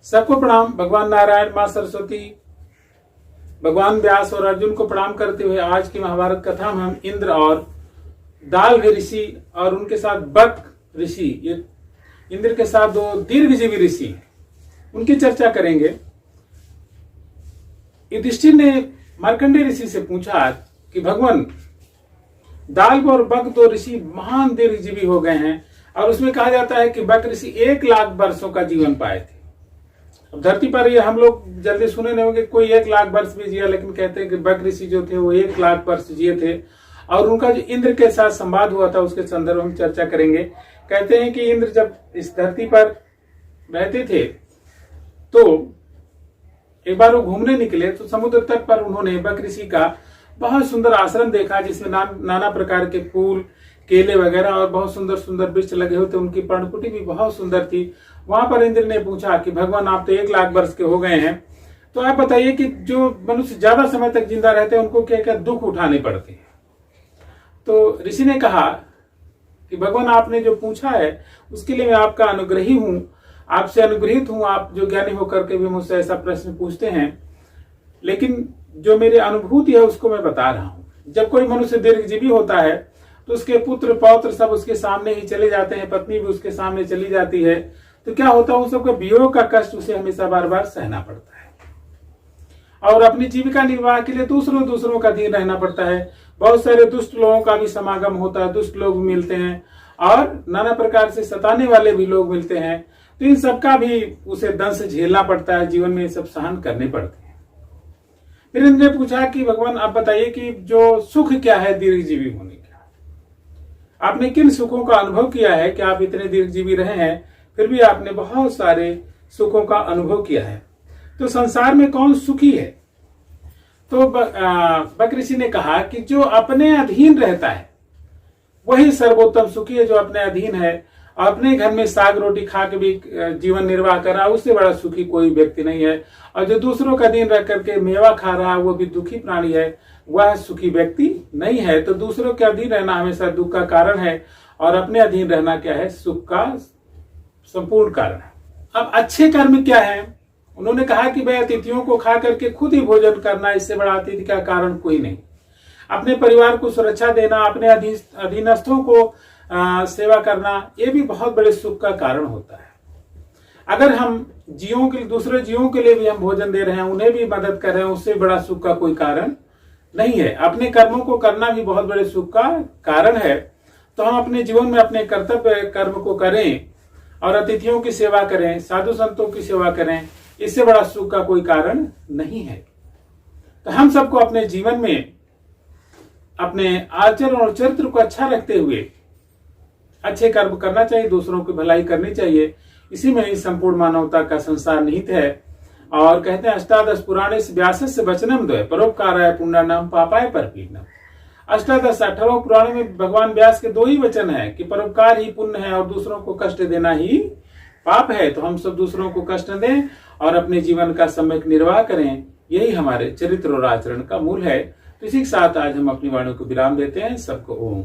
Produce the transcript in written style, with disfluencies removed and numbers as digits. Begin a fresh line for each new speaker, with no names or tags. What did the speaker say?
सबको प्रणाम। भगवान नारायण, मां सरस्वती, भगवान व्यास और अर्जुन को प्रणाम करते हुए आज की महाभारत कथा में हम इंद्र और दाल्भ ऋषि और उनके साथ बक ऋषि, ये इंद्र के साथ दो दीर्घजीवी ऋषि, उनकी चर्चा करेंगे। युधिष्ठिर ने मार्कंडेय ऋषि से पूछा कि भगवान, दाल्भ और बक दो ऋषि महान दीर्घजीवी हो गए हैं और उसमें कहा जाता है कि बक ऋषि 1,00,000 वर्षों का जीवन पाए थे। अब धरती पर ये हम लोग जल्दी सुने नहीं होंगे कोई 1,00,000 वर्ष भी जिया, लेकिन कहते हैं कि बक ऋषि जो थे वो 1,00,000 वर्ष जिए थे। और उनका जो इंद्र के साथ संवाद हुआ था उसके संदर्भ में चर्चा करेंगे। कहते हैं कि इंद्र जब इस धरती पर रहते थे तो एक बार वो घूमने निकले तो समुद्र तट पर उन्होंने बक ऋषि का बहुत सुंदर आश्रम देखा, जिसमें नाना प्रकार के फूल, केले वगैरह और बहुत सुंदर सुंदर वृक्ष लगे हुए थे। उनकी पर्णकुटी भी बहुत सुंदर थी। वहां पर इंद्र ने पूछा कि भगवान, आप तो 1,00,000 वर्ष के हो गए हैं, तो आप बताइए कि जो मनुष्य ज्यादा समय तक जिंदा रहते हैं उनको क्या क्या दुख उठाने पड़ते हैं। तो ऋषि ने कहा कि भगवान, आपने जो पूछा है उसके लिए मैं आपका अनुग्रही हूं, आपसे अनुग्रहित हूं। आप जो ज्ञानी होकर के भी मुझसे ऐसा प्रश्न पूछते हैं, लेकिन जो मेरी अनुभूति है उसको मैं बता रहा हूं। जब कोई मनुष्य दीर्घजीवी होता है तो उसके पुत्र पौत्र सब उसके सामने ही चले जाते हैं, पत्नी भी उसके सामने चली जाती है, तो क्या होता है, उन सबका वियोग का कष्ट उसे हमेशा बार बार सहना पड़ता है और अपनी जीविका निर्वाह के लिए दूसरों का अधीन रहना पड़ता है। बहुत सारे दुष्ट लोगों का भी समागम होता है, दुष्ट लोग मिलते हैं और नाना प्रकार से सताने वाले भी लोग मिलते हैं, तो इन सबका भी उसे दंश झेलना पड़ता है, जीवन में सब सहन करने पड़ते हैं। फिर इंद्र ने पूछा कि भगवान, आप बताइए कि जो सुख क्या है दीर्घजीवी होने का, आपने किन सुखों का अनुभव किया है कि आप इतने दीर्घजीवी रहे हैं फिर भी आपने बहुत सारे सुखों का अनुभव किया है, तो संसार में कौन सुखी है। तो बक ऋषि ने कहा कि जो अपने अधीन रहता है वही सर्वोत्तम सुखी है। जो अपने अधीन है, अपने घर में साग रोटी खा के भी जीवन निर्वाह कर रहा है, उससे बड़ा सुखी कोई व्यक्ति नहीं है। और जो दूसरों का अधीन रह करके मेवा खा रहा है वो भी दुखी प्राणी है, वह सुखी व्यक्ति नहीं है। तो दूसरों के अधीन रहना हमेशा दुख का कारण है और अपने अधीन रहना क्या है, सुख का संपूर्ण कारण है। अब अच्छे कर्म क्या है, उन्होंने कहा कि भाई अतिथियों को खा करके खुद ही भोजन करना, इससे बड़ा अतिथि का कारण कोई नहीं। अपने परिवार को सुरक्षा देना, अपने अधीनस्थों को सेवा करना, ये भी बहुत बड़े सुख का कारण होता है। अगर हम दूसरे जीवों के लिए भी हम भोजन दे रहे हैं, उन्हें भी मदद कर रहे हैं, उससे बड़ा सुख का कोई कारण नहीं है। अपने कर्मों को करना भी बहुत बड़े सुख का कारण है। तो हम अपने जीवन में अपने कर्तव्य कर्म को करें और अतिथियों की सेवा करें, साधु संतों की सेवा करें, इससे बड़ा सुख का कोई कारण नहीं है। तो हम सबको अपने जीवन में अपने आचरण और चरित्र को अच्छा रखते हुए अच्छे कर्म करना चाहिए, दूसरों की भलाई करनी चाहिए। इसी में ही संपूर्ण मानवता का संसार निहित है। और कहते हैं, 18 पुराणे से व्यासस्य वचनम द्वय परोपकाराय पुण्यनाम पापाय परपीडनम। 18 पुराणों में भगवान व्यास के 2 ही वचन है कि परोपकार ही पुण्य है और दूसरों को कष्ट देना ही पाप है। तो हम सब दूसरों को कष्ट दें और अपने जीवन का सम्यक निर्वाह करें, यही हमारे चरित्र और आचरण का मूल है। तो इसी के साथ आज हम अपनी वाणी को विराम देते हैं। सबको ओम।